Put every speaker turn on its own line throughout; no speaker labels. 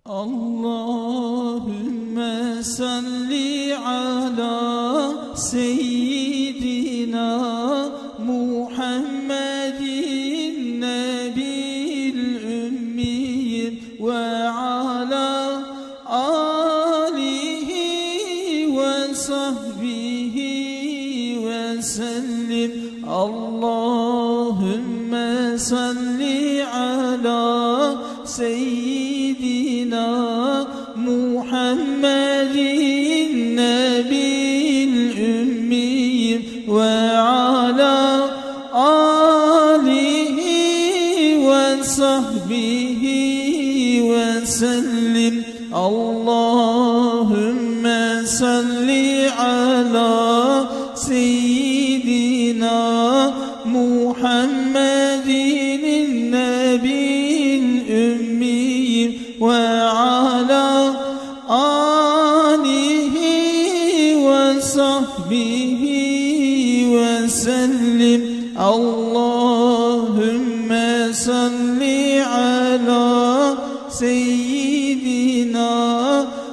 Allahümme salli ala seyyidina Muhammedin nebil ümmiyin ve ala alihi ve sahbihi ve sellim. Allahümme salli ala seyyidina Muhammedin nebil ümmiyin ve ala alihi ve sahbihi ve sellim. Allahümme salli ala seyyidina Muhammedin nebil ümmiyin ve ala alihi ve sahbihi ve sellim. Allahümme salli ala seyyidina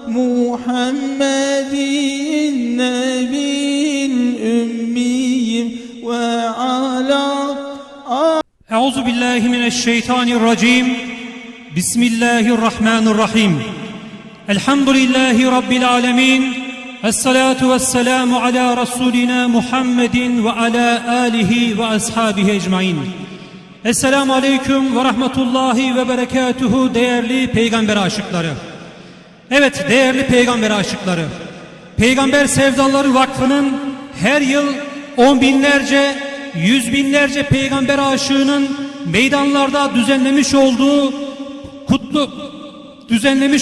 Muhammedin nebil ümmiyin ve ala
Euzu billahi mineşşeytanirracim. Bismillahirrahmanirrahim. Elhamdülillahi rabbil alamin. Essalatu vesselamu ala rasulina Muhammedin ve ala alihi ve ashabihi ecmaîn. Esselamu aleyküm ve rahmetullahi ve berekatuhu değerli peygamber aşıkları. Evet değerli peygamber aşıkları. Peygamber Sevdaları Vakfı'nın her yıl on binlerce, yüz binlerce peygamber aşığının meydanlarda düzenlemiş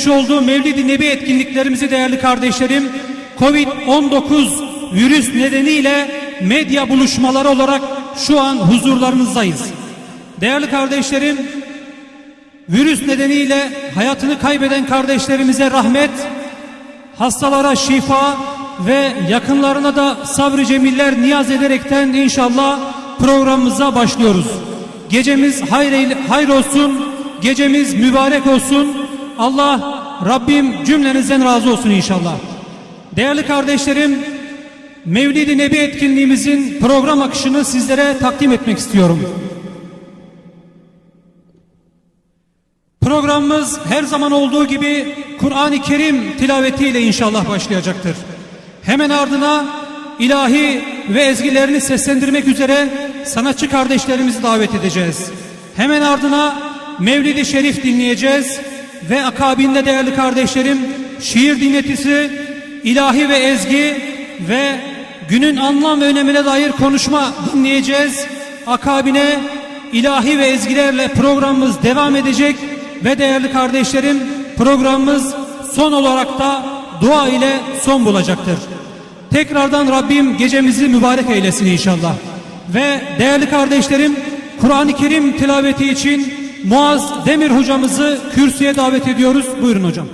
olduğu Mevlid-i Nebi etkinliklerimizi değerli kardeşlerim, Covid-19 virüs nedeniyle medya buluşmaları olarak şu an huzurlarınızdayız. Değerli kardeşlerim, virüs nedeniyle hayatını kaybeden kardeşlerimize rahmet, hastalara şifa ve yakınlarına da sabrı cemiller niyaz ederekten inşallah programımıza başlıyoruz. Gecemiz hayır olsun, gecemiz mübarek olsun. Allah Rabbim cümlenizden razı olsun inşallah. Değerli kardeşlerim, Mevlid-i Nebi etkinliğimizin program akışını sizlere takdim etmek istiyorum. Programımız her zaman olduğu gibi Kur'an-ı Kerim tilavetiyle inşallah başlayacaktır. Hemen ardına ilahi ve ezgilerini seslendirmek üzere sanatçı kardeşlerimizi davet edeceğiz. Hemen ardına Mevlid-i Şerif dinleyeceğiz ve akabinde değerli kardeşlerim şiir dinletisi, ilahi ve ezgi ve günün anlam ve önemine dair konuşma dinleyeceğiz. Akabine ilahi ve ezgilerle programımız devam edecek ve değerli kardeşlerim programımız son olarak da dua ile son bulacaktır. Tekrardan Rabbim gecemizi mübarek eylesin inşallah. Ve değerli kardeşlerim, Kur'an-ı Kerim tilaveti için Muaz Demir hocamızı kürsüye davet ediyoruz. Buyurun hocam.